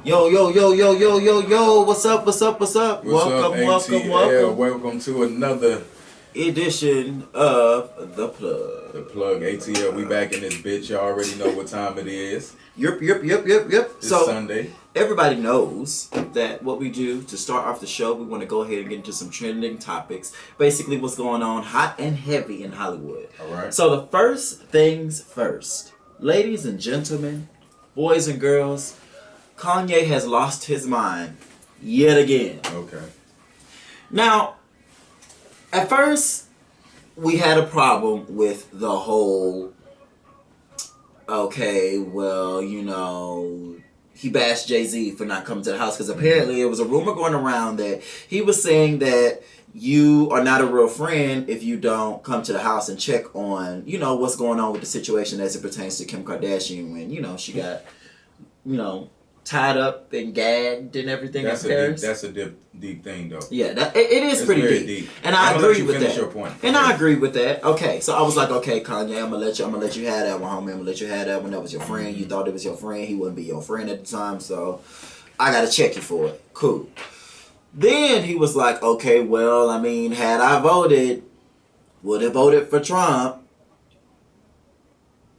Yo, yo, yo, yo, yo, yo, yo, what's up, what's up, what's up? What's Welcome, up, welcome, ATL? welcome. Welcome to another Edition of The Plug. The Plug ATL. We back in this bitch. You already know what time it is. Yep. It's So, Sunday. everybody knows that what we do to start off the show, we want to go ahead and get into some trending topics. Basically, what's going on hot and heavy in Hollywood. All right. So, the first things first. Ladies and gentlemen, boys and girls, Kanye has lost his mind yet again. Okay. Now, at first, we had a problem with the whole, okay, well, you know, he bashed Jay-Z for not coming to the house because apparently it was a rumor going around that he was saying that you are not a real friend if you don't come to the house and check on, you know, what's going on with the situation as it pertains to Kim Kardashian when, you know, she got, you know, tied up and gagged and everything in Paris. That's a deep thing, though. Yeah, it is pretty deep. And I agree with that. Your point. And I agree with that. Okay, so I was like, okay, Kanye, I'm gonna let you have that one, homie. I'm gonna let you have that one. That was your friend. You thought it was your friend. He wouldn't be your friend at the time, so I gotta check you for it. Cool. Then he was like, okay, well, I mean, had I voted, would have voted for Trump.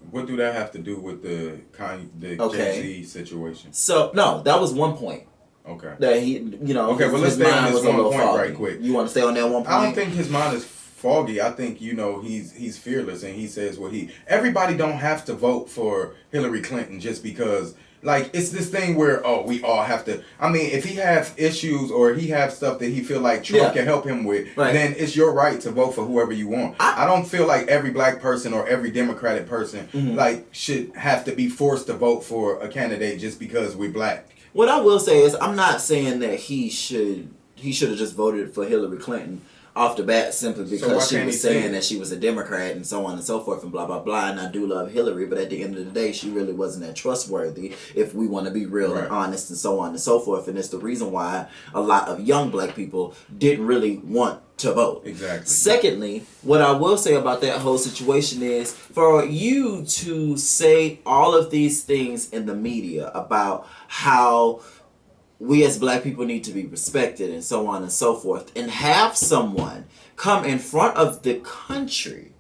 What do that have to do with the Jay-Z situation? So no, that was one point. Okay. That he, you know, okay, well, let's stay on this one point right quick. You want to stay on that one point? I don't think his mind is foggy. I think, you know, he's fearless and he says what everybody don't have to vote for Hillary Clinton just because, like, it's this thing where, oh, we all have to. I mean, if he have issues or he have stuff that he feel like Trump can help him with, then it's your right to vote for whoever you want. I don't feel like every black person or every Democratic person like should have to be forced to vote for a candidate just because we're black. What I will say is, I'm not saying that he should have just voted for Hillary Clinton off the bat simply because she was saying that she was a Democrat and so on and so forth and blah blah blah. And I do love Hillary, but at the end of the day, she really wasn't that trustworthy if we want to be real and honest and so on and so forth. And it's the reason why a lot of young black people didn't really want to vote. Exactly. Secondly, what I will say about that whole situation is for you to say all of these things in the media about how we as black people need to be respected and so on and so forth, and have someone come in front of the country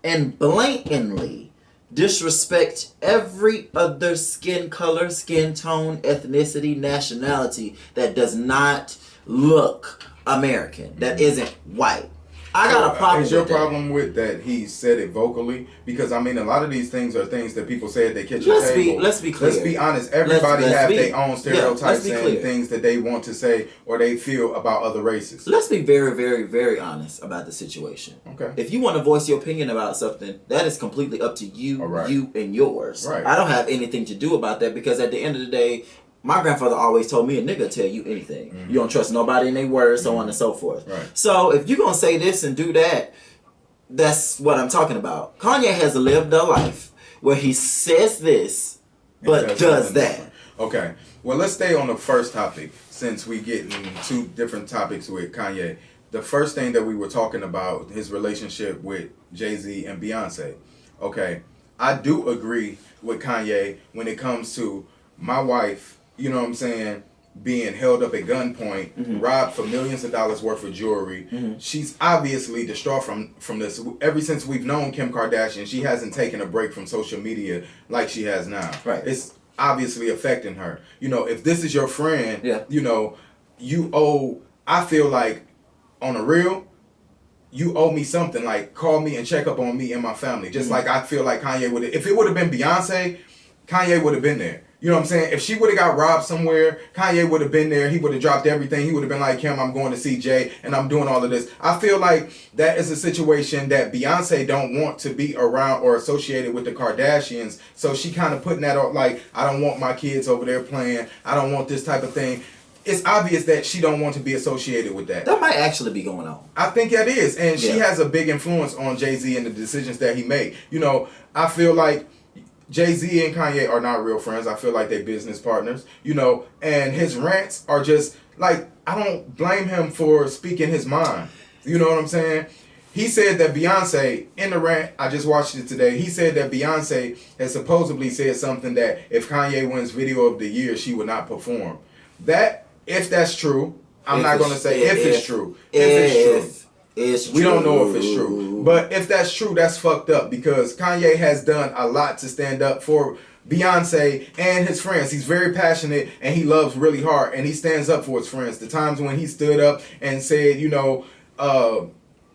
and blatantly disrespect every other skin color, skin tone, ethnicity, nationality that does not look American, that isn't white. I got a problem with that. Is your problem with that he said it vocally? Because, I mean, a lot of these things are things that people say at their kitchen table. Let's be clear. Let's be honest. Everybody have their own stereotypes and things that they want to say or they feel about other races. Let's be very, very, very honest about the situation. Okay. If you want to voice your opinion about something, that is completely up to you, you and yours. Right. I don't have anything to do about that because at the end of the day, my grandfather always told me a nigga tell you anything. You don't trust nobody in their words, so on and so forth. Right. So if you're going to say this and do that, that's what I'm talking about. Kanye has lived a life where he says this, but does that. Okay. Well, let's stay on the first topic since we get in two different topics with Kanye. The first thing that we were talking about, his relationship with Jay-Z and Beyonce. Okay. I do agree with Kanye when it comes to my wife, you know what I'm saying, being held up at gunpoint, robbed for millions of dollars worth of jewelry. She's obviously distraught from this. Ever since we've known Kim Kardashian, she hasn't taken a break from social media like she has now. Right. It's obviously affecting her. You know, if this is your friend, you know, I feel like, on a real, you owe me something. Like, call me and check up on me and my family. Just like I feel like Kanye would have. If it would have been Beyonce, Kanye would have been there. You know what I'm saying? If she would have got robbed somewhere, Kanye would have been there. He would have dropped everything. He would have been like, Kim, I'm going to see Jay and I'm doing all of this. I feel like that is a situation that Beyonce don't want to be around or associated with the Kardashians. So she kind of putting that out like, I don't want my kids over there playing. I don't want this type of thing. It's obvious that she don't want to be associated with that. That might actually be going on. I think that is. And she has a big influence on Jay-Z and the decisions that he made. You know, I feel like Jay-Z and Kanye are not real friends. I feel like they're business partners, you know, and his rants are just, like, I don't blame him for speaking his mind. You know what I'm saying? He said that Beyonce, in the rant, I just watched it today, he said that Beyonce has supposedly said something that if Kanye wins Video of the Year, she would not perform. That, if that's true, I'm not going to say if it's true. If it's true. We don't know if it's true. But if that's true, that's fucked up because Kanye has done a lot to stand up for Beyonce and his friends. He's very passionate and he loves really hard and he stands up for his friends. The times when he stood up and said,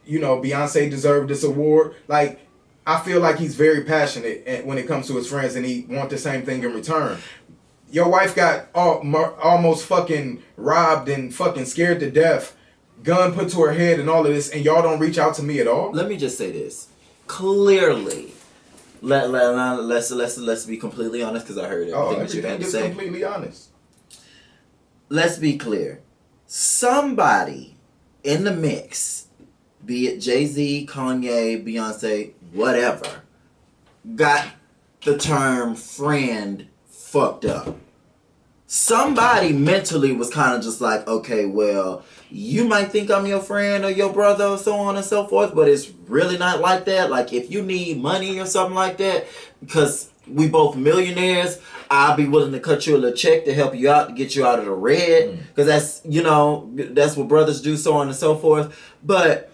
Beyonce deserved this award. Like, I feel like he's very passionate when it comes to his friends and he wants the same thing in return. Your wife got almost fucking robbed and fucking scared to death, gun put to her head and all of this, and y'all don't reach out to me at all? Let me just say this. Clearly, let's be completely honest because I heard everything that you had to say. Completely honest. Let's be clear. Somebody in the mix, be it Jay-Z, Kanye, Beyonce, whatever, got the term friend fucked up. Somebody mentally was kind of just like, okay, well, you might think I'm your friend or your brother or so on and so forth, but it's really not like that. Like, if you need money or something like that, because we both millionaires, I'll be willing to cut you a little check to help you out, to get you out of the red, because that's, that's what brothers do, so on and so forth. But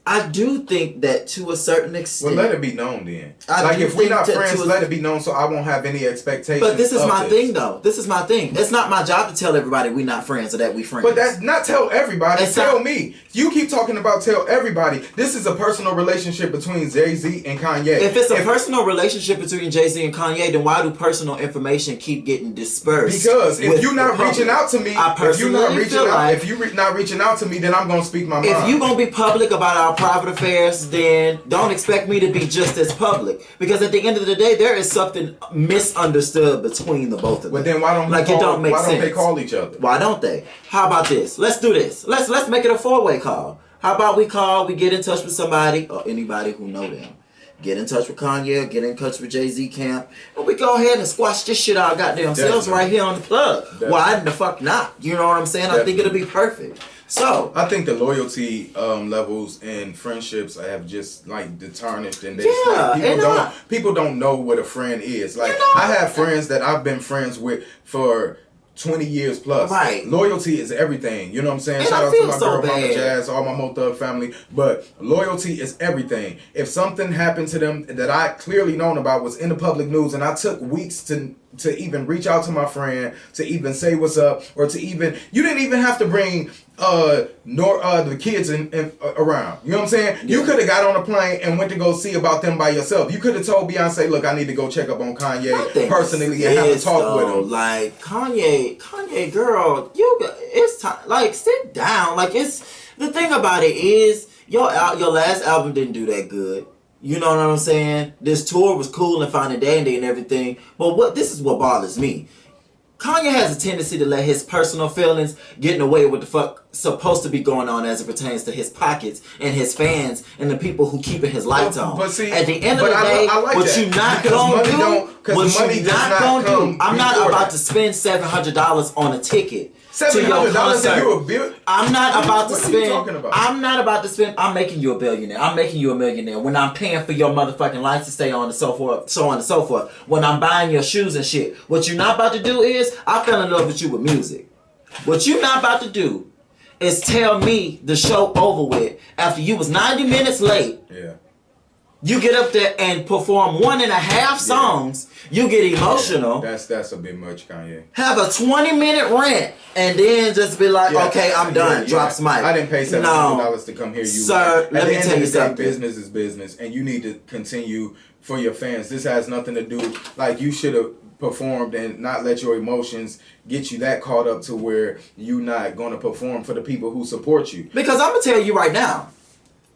I do think that to a certain extent... Well, let it be known then. If we're not friends, let it be known so I won't have any expectations. But this is my thing, though. This is my thing. It's not my job to tell everybody we're not friends or that we friends. But that's not tell everybody. Tell me. You keep talking about tell everybody. This is a personal relationship between Jay-Z and Kanye. If it's a personal relationship between Jay-Z and Kanye, then why do personal information keep getting dispersed? Because if you're not reaching out to me, if you're not reaching out to me, then I'm going to speak my mind. If you're going to be public about our private affairs, then don't expect me to be just as public, because at the end of the day there is something misunderstood between the both of them. But then why don't they call each other? Why don't they? How about this? Let's do this. Let's make it a four-way call. How about we get in touch with somebody or anybody who know them. Get in touch with Kanye, get in touch with Jay-Z camp, and we go ahead and squash this shit our goddamn selves right here on the plug. Why the fuck not? You know what I'm saying? I think it'll be perfect. So I think the loyalty levels in friendships have just like tarnished, and people don't know what a friend is. Like, I have friends that I've been friends with for 20 years plus. Right. Loyalty is everything. You know what I'm saying? Shout out to my girl, Mama Jazz, all my Mo Thug family. But loyalty is everything. If something happened to them that I clearly known about, was in the public news, and I took weeks to even reach out to my friend, to even say what's up, or to even, you didn't even have to bring the kids around. You know what I'm saying? Yeah. You could have got on a plane and went to go see about them by yourself. You could have told Beyonce, look, I need to go check up on Kanye personally and have a talk with him. Like, Kanye, girl, it's time. Like, sit down. Like, it's the thing about it is your last album didn't do that good. You know what I'm saying? This tour was cool and fine and dandy and everything, but this is what bothers me. Kanye has a tendency to let his personal feelings get in the way of what the fuck supposed to be going on as it pertains to his pockets and his fans and the people who keeping his lights on. But see, at the end of the day, what you not gonna do, I'm not about to spend $700 on a ticket. $700 I'm not about to spend. About? I'm not about to spend. I'm making you a billionaire. I'm making you a millionaire when I'm paying for your motherfucking lights to stay on and so forth, so on and so forth. When I'm buying your shoes and shit. What you're not about to do is, I fell in love with you with music. What you're not about to do is tell me the show over with after you was 90 minutes late. Yeah. You get up there and perform 1.5 songs. You get emotional. Yeah, that's a bit much, Kanye. Have a 20-minute rant and then just be like, okay, I'm done. Drops mic. I didn't pay $700 to come hear you. Sir, let me tell you something. Business is business, and you need to continue for your fans. This has nothing to do, like, you should have performed and not let your emotions get you that caught up to where you're not going to perform for the people who support you. Because I'm going to tell you right now,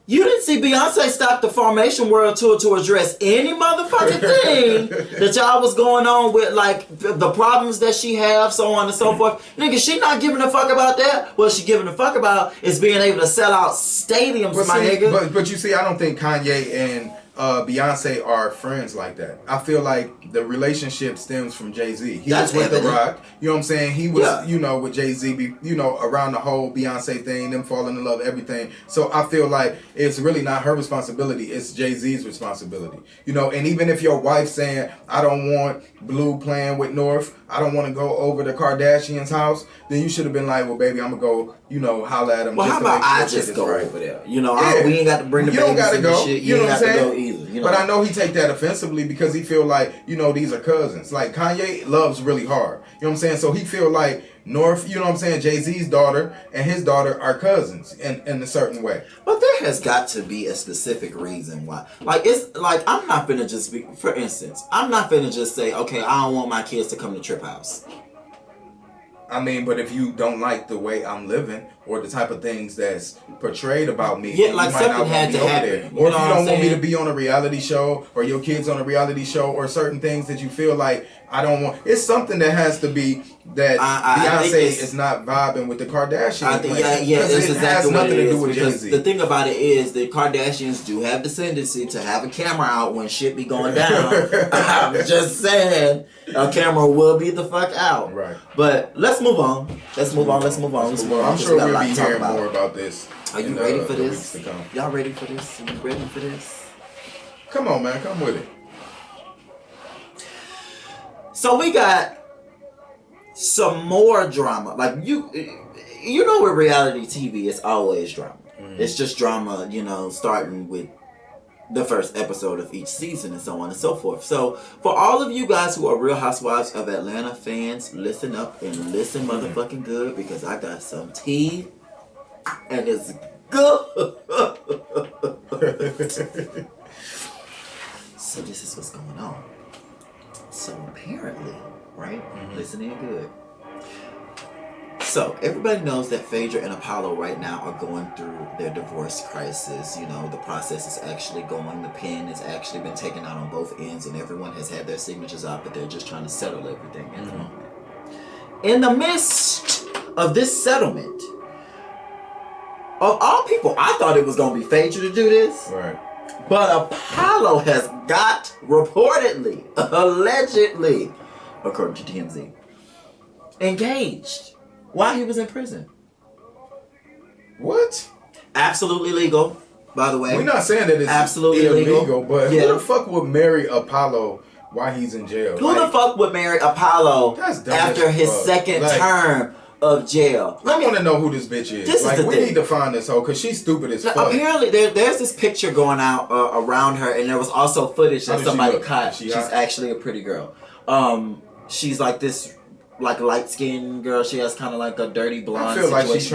you didn't see Beyonce stop the Formation World Tour to address any motherfucking thing that y'all was going on with, like, the problems that she have, so on and so forth. Nigga, she not giving a fuck about that. What she giving a fuck about is being able to sell out stadiums, nigga. But you see, I don't think Kanye and Beyonce are friends like that. I feel like the relationship stems from Jay-Z. He That's was with evident. The Rock. You know what I'm saying? He was, you know, with Jay-Z, you know, around the whole Beyonce thing, them falling in love, everything. So I feel like it's really not her responsibility. It's Jay-Z's responsibility. You know, and even if your wife's saying, I don't want Blue playing with North, I don't want to go over to Kardashian's house, then you should have been like, well, baby, I'm going to go, you know, holler at him. Well, just how about I sure just go over there? You know, Yeah. we ain't got to bring the You don't babies gotta and go. shit. You know ain't what I'm got to saying? go either. You know? But I know he take that offensively because he feel like, you know, these are cousins. Like Kanye loves really hard. You know what I'm saying? So he feel like North, you know what I'm saying, Jay-Z's daughter and his daughter are cousins in a certain way. But there has got to be a specific reason why. Like, it's like, I'm not finna just be, for instance, I'm not finna just say, okay, I don't want my kids to come to Tripp house. I mean, but if you don't like the way I'm living or the type of things that's portrayed about me, yeah, like you might something not had want to me happen. over there. Or if you don't want me to be on a reality show or your kids on a reality show or certain things that you feel like I don't want. It's something that has to be that Beyonce is not vibing with the Kardashians. That's exactly what it is. To do with Jay-Z. The thing about it is the Kardashians do have the tendency to have a camera out when shit be going down. I'm just saying, a camera will be the fuck out. Right. But let's move on. Let's move on. I'm sure we'll be hearing more about this. Are you ready for this? Y'all ready for this? Are you ready for this? Come on, man. Come with it. So we got some more drama. Like you know, with reality TV, it's always drama. It's just drama, you know, starting with the first episode of each season and so on and so forth. So for all of you guys who are Real Housewives of Atlanta fans, listen up and listen motherfucking good, because I got some tea and it's good. So this is what's going on. So apparently, right? Listening good. So everybody knows that Phaedra and Apollo right now are going through their divorce crisis. You know, the process is actually going. The pen has actually been taken out on both ends, and everyone has had their signatures out, but they're just trying to settle everything at the moment. In the midst of this settlement, of all people, I thought it was going to be Phaedra to do this. Right. But Apollo has got reportedly, allegedly, according to TMZ, engaged while he was in prison. What? Absolutely legal, by the way. We're not saying that it's absolutely illegal, but who the fuck would marry Apollo while he's in jail? Who the fuck would marry Apollo after his second term of jail? I want to know who this bitch is. We need to find this hoe because she's stupid as fuck. Apparently, there's this picture going out around her, and there was also footage that somebody caught. She's actually a pretty girl. She's like this, like light skinned girl. She has kind of like a dirty blonde. I feel like she's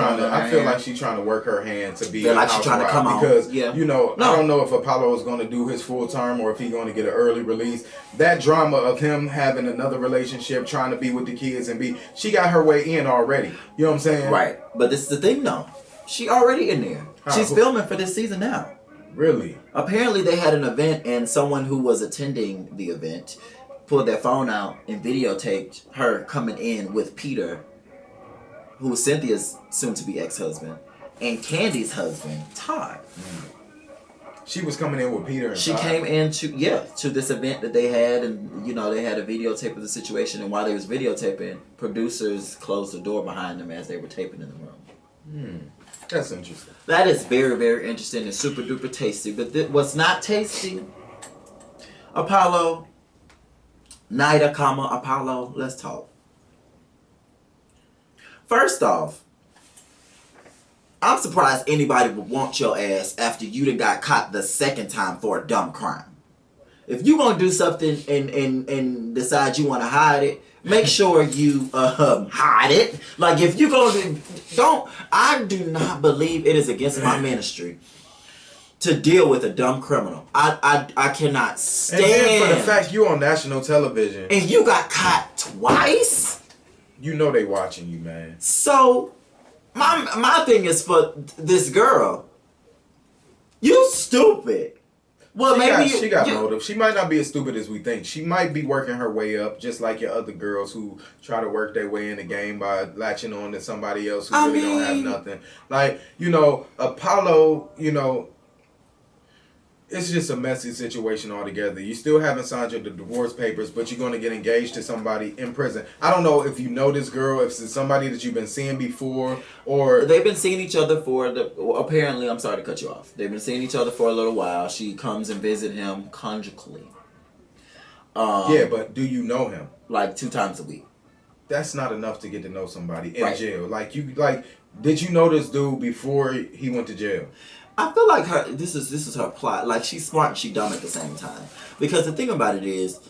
trying to work her hand to be like she's trying to come because you know I don't know if Apollo is going to do his full term or if he's going to get an early release. That drama of him having another relationship, trying to be with the kids and she got her way in already. You know what I'm saying? Right. But this is the thing though. She already in there. She's filming for this season now. Really? Apparently they had an event and someone who was attending the event pulled their phone out and videotaped her coming in with Peter, who was Cynthia's soon-to-be ex-husband, and Candy's husband, Todd. She was coming in with Peter and She Todd. came in to this event that they had, and you know they had a videotape of the situation, and while they was videotaping, producers closed the door behind them as they were taping in the room. That's interesting. That is very, very interesting and super duper tasty. But what's not tasty, Apollo, Nida, Apollo, let's talk. First off, I'm surprised anybody would want your ass after you done got caught the second time for a dumb crime. If you gonna do something and decide you want to hide it, make sure you hide it. Like if you gonna I do not believe it is against my ministry to deal with a dumb criminal. I cannot stand. And then for the fact you on national television and you got caught twice, you know they watching you, man. So my thing is for this girl, you stupid. Well, she got motive. She might not be as stupid as we think. She might be working her way up, just like your other girls who try to work their way in the game by latching on to somebody else who really don't have nothing. Like, you know, Apollo, you know, it's just a messy situation altogether. You still haven't signed your divorce papers, but you're going to get engaged to somebody in prison. I don't know if you know this girl, if it's somebody that you've been seeing before, or... They've been seeing each other apparently, I'm sorry to cut you off. They've been seeing each other for a little while. She comes and visit him conjugally. Yeah, but do you know him? Like 2 times a week. That's not enough to get to know somebody in jail. Did you know this dude before he went to jail? I feel like this is her plot. Like, she's smart and she's dumb at the same time. Because the thing about it is,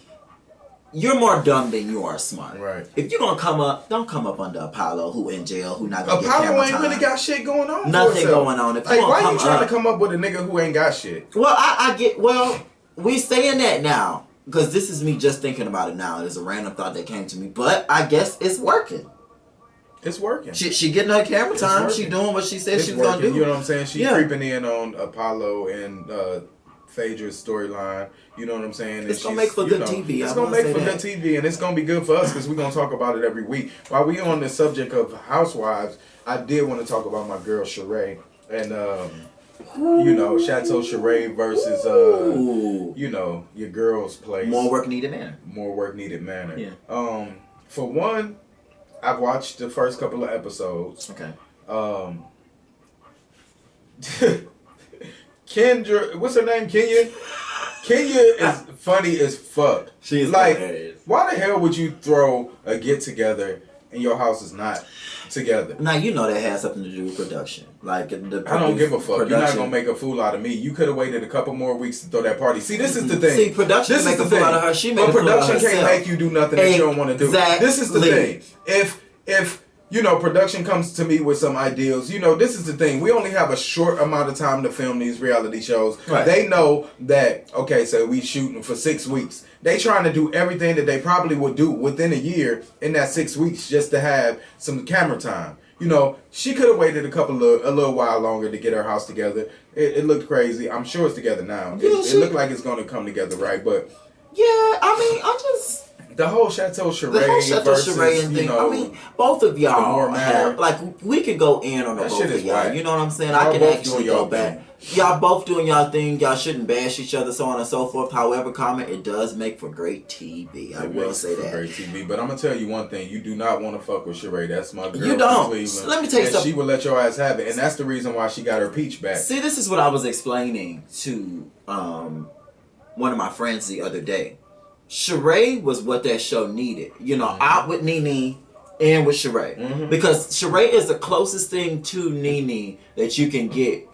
you're more dumb than you are smart. Right. If you're gonna come up, don't come up under Apollo, who in jail, who not gonna get camera Apollo ain't time. really got shit going on. Nothing going on. If why are you trying to come up with a nigga who ain't got shit? Well, I get. Well, we saying that now because this is me just thinking about it now. It's a random thought that came to me, but I guess it's working. It's working. She getting her camera time. She doing what she said she was gonna do. You know what I'm saying? She creeping in on Apollo and Phaedra's storyline. You know what I'm saying? It's gonna make for good TV. It's gonna make for good TV, and it's gonna be good for us because we're gonna talk about it every week. While we on the subject of housewives, I did want to talk about my girl Sheree and Chateau Sheree versus your girl's place. More work needed manner. More work needed manner. Yeah. For one, I've watched the first couple of episodes. Okay. Kendra, what's her name? Kenya? Kenya is funny as fuck. She's like, hilarious. Why the hell would you throw a get together and your house is not together? Now you know that has something to do with production. Like I don't give a fuck. You're not gonna make a fool out of me. You could have waited a couple more weeks to throw that party. See, this is the thing. See, production make a fool out of her. She made a fool out of herself. But production can't make you do nothing that you don't want to do. This is the thing. If production comes to me with some ideals. This is the thing. We only have a short amount of time to film these reality shows. Right. They know that, okay, so we shooting for 6 weeks. They trying to do everything that they probably would do within a year in that 6 weeks just to have some camera time. She could have waited a little while longer to get her house together. It looked crazy. I'm sure it's together now. It looked like it's going to come together, right? But yeah, I mean, I just... The whole Chateau Sheree versus, thing. I mean, both of y'all have, like, we could go in on both of y'all. Whack. You know what I'm saying? I can actually go back. Y'all both doing y'all thing. Y'all shouldn't bash each other, so on and so forth. However, comment, it does make for great TV. I will say that. Great TV. But I'm going to tell you one thing. You do not want to fuck with Sheree. That's my girl. You don't. Let me tell you something. She will let your ass have it. And that's the reason why she got her peach back. See, this is what I was explaining to one of my friends the other day. Sheree was what that show needed. Out with Nene and with Sheree. Mm-hmm. Because Sheree is the closest thing to Nene that you can get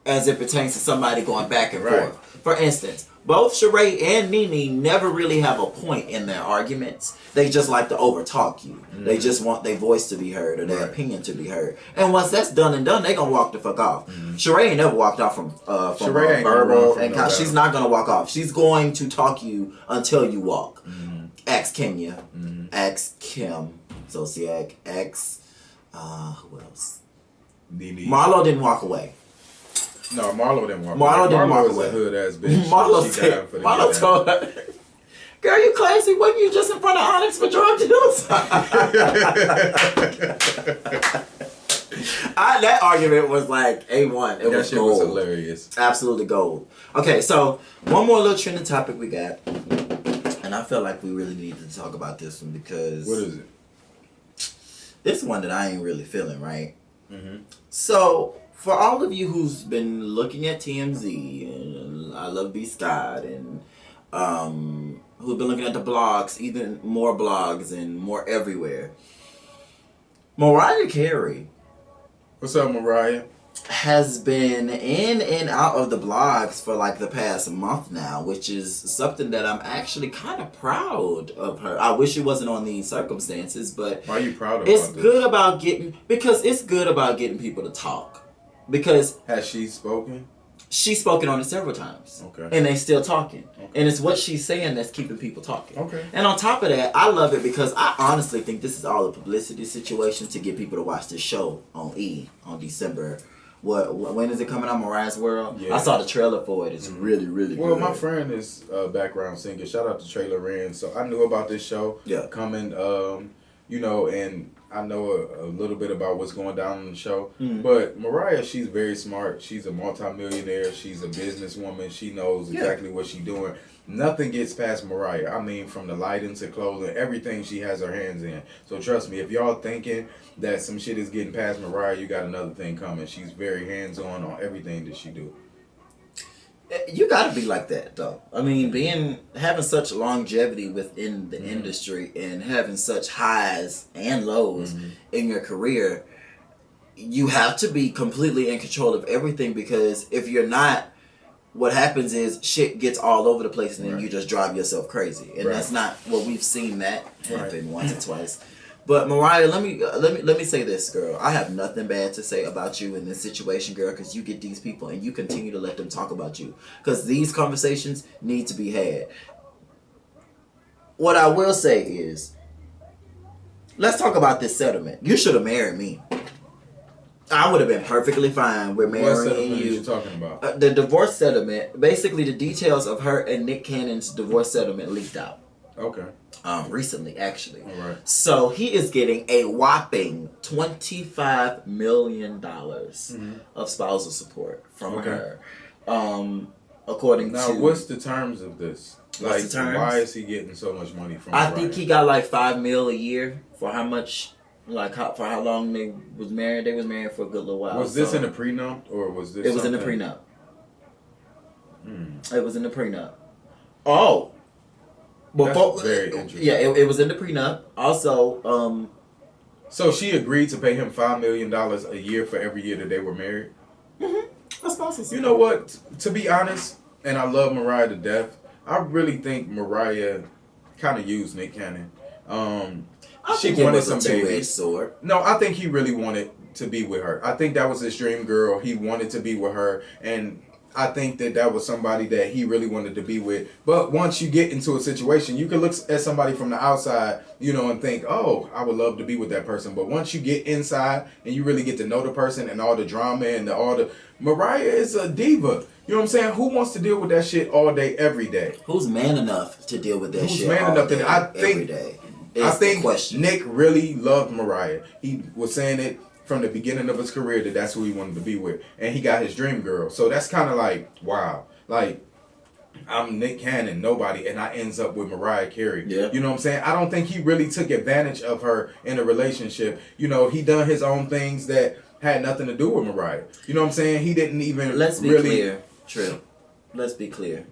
as it pertains to somebody going back and forth. For instance, both Sheree and Nene never really have a point in their arguments. They just like to overtalk you. Mm-hmm. They just want their voice to be heard or their opinion to be heard. And once that's done and done, they gonna walk the fuck off. Mm-hmm. Sheree ain't never walked off from verbal, and she's not gonna walk off. She's going to talk you until you walk. Mm-hmm. Ask Kenya. Mm-hmm. Ask Kim. Zodiac. Ask who else? Nene. Marlo didn't walk away. No, Marlo didn't walk away. Marlo didn't walk away. A hood ass bitch. Marlo told her, "Girl, you classy. Wasn't you just in front of Onyx for drug deals?" That argument was like A1. It was shit gold. Was hilarious. Absolutely gold. Okay, so one more little trending topic we got, and I feel like we really need to talk about this one because what is it? This one that I ain't really feeling right. Mm-hmm. So. For all of you who's been looking at TMZ and I Love B. Scott and who've been looking at the blogs, even more blogs and more everywhere, Mariah Carey. What's up, Mariah? Has been in and out of the blogs for like the past month now, which is something that I'm actually kind of proud of her. I wish it wasn't on these circumstances, but why are you proud of this? It's good about getting people to talk. Because has she spoken? She's spoken on it several times. Okay. And they still talking. Okay. And it's what she's saying that's keeping people talking. Okay. And on top of that, I love it because I honestly think this is all a publicity situation to get people to watch this show on December. When is it coming out? Mariah's World? Yeah. I saw the trailer for it. It's really, really good. Well, my friend is a background singer. Shout out to Trailer Ren. So I knew about this show coming, and I know a little bit about what's going down on the show. But Mariah, she's very smart. She's a multimillionaire. She's a businesswoman. She knows exactly what she's doing. Nothing gets past Mariah. I mean, from the lighting to clothing, everything she has her hands in. So trust me, if y'all thinking that some shit is getting past Mariah, you got another thing coming. She's very hands-on on everything that she do. You gotta be like that though. I mean, having such longevity within the industry and having such highs and lows in your career, you have to be completely in control of everything, because if you're not, what happens is shit gets all over the place and then you just drive yourself crazy. And that's not what we've seen that happen once or twice. But Mariah, let me say this, girl. I have nothing bad to say about you in this situation, girl, because you get these people and you continue to let them talk about you, because these conversations need to be had. What I will say is, let's talk about this settlement. You should have married me. I would have been perfectly fine with marrying you. What settlement are you talking about? The divorce settlement. Basically, the details of her and Nick Cannon's divorce settlement leaked out. Okay. Recently, actually. All right. So he is getting a whopping $25 million of spousal support from her. According now, to... what's the terms of this? What's the terms? Why is he getting so much money from I think he got like $5 million a year for how much... for how long they was married. They was married for a good little while. Was this in a prenup, or was this? It was in the prenup. It was in the prenup. Oh, before, that's very interesting. Yeah, it was in the prenup. Also, so she agreed to pay him $5 million a year for every year that they were married. That's possible. You know what? To be honest, and I love Mariah to death, I really think Mariah kind of used Nick Cannon. She wanted some babies. No, I think he really wanted to be with her. I think that was his dream girl. He wanted to be with her, and I think that was somebody that he really wanted to be with. But once you get into a situation, you can look at somebody from the outside, and think, oh, I would love to be with that person. But once you get inside and you really get to know the person and all the drama and Mariah is a diva. You know what I'm saying? Who wants to deal with that shit all day, every day? Who's man enough to deal with that shit? Who's man enough to? Every day? I think Nick really loved Mariah. He was saying it from the beginning of his career that's who he wanted to be with. And he got his dream girl. So that's kind of like, wow. Like, I'm Nick Cannon, nobody, and I ends up with Mariah Carey. Yeah. You know what I'm saying? I don't think he really took advantage of her in a relationship. He done his own things that had nothing to do with Mariah. You know what I'm saying? He didn't even Let's be clear, Tripp. Let's be clear.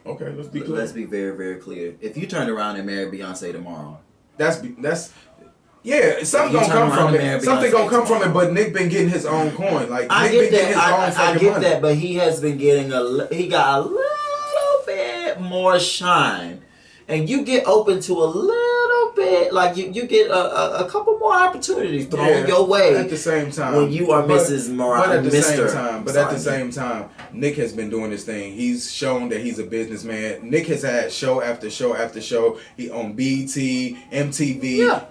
Okay, let's be clear. Let's be very, very clear. If you turned around and married Beyonce tomorrow, yeah, something gonna come from it. Something gonna come from it. But Nick been getting his own coin. Like I Nick get been that. getting his own fucking I get money. that, but he has been getting he got a little bit more shine, and you get open to a little bit. Like you get a couple more opportunities thrown your way at the same time when you are Mrs. Mariah. But at the same time, Nick has been doing this thing. He's shown that he's a businessman. Nick has had show after show after show. He on BT, MTV. Yeah.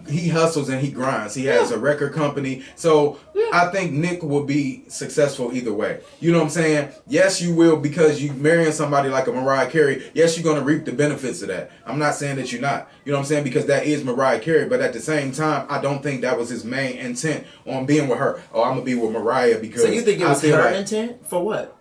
He hustles and he grinds. He has a record company. So I think Nick will be successful either way. You know what I'm saying? Yes, you will, because you marrying somebody like a Mariah Carey. Yes, you're gonna reap the benefits of that. I'm not saying that you're not. You know what I'm saying? Because that is Mariah Carey. But at the same time, I don't think that was his main intent on being with her. Oh, I'm gonna be with Mariah because. So you think it was her intent for what?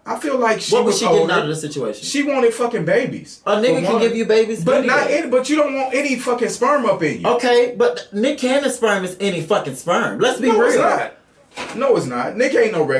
I feel like what was she getting out of the situation? She wanted fucking babies. A nigga can give you babies, but but you don't want any fucking sperm up in you. Okay, but Nick Cannon's sperm is any fucking sperm. Let's be real. It's not. No, it's not. Nick ain't no regular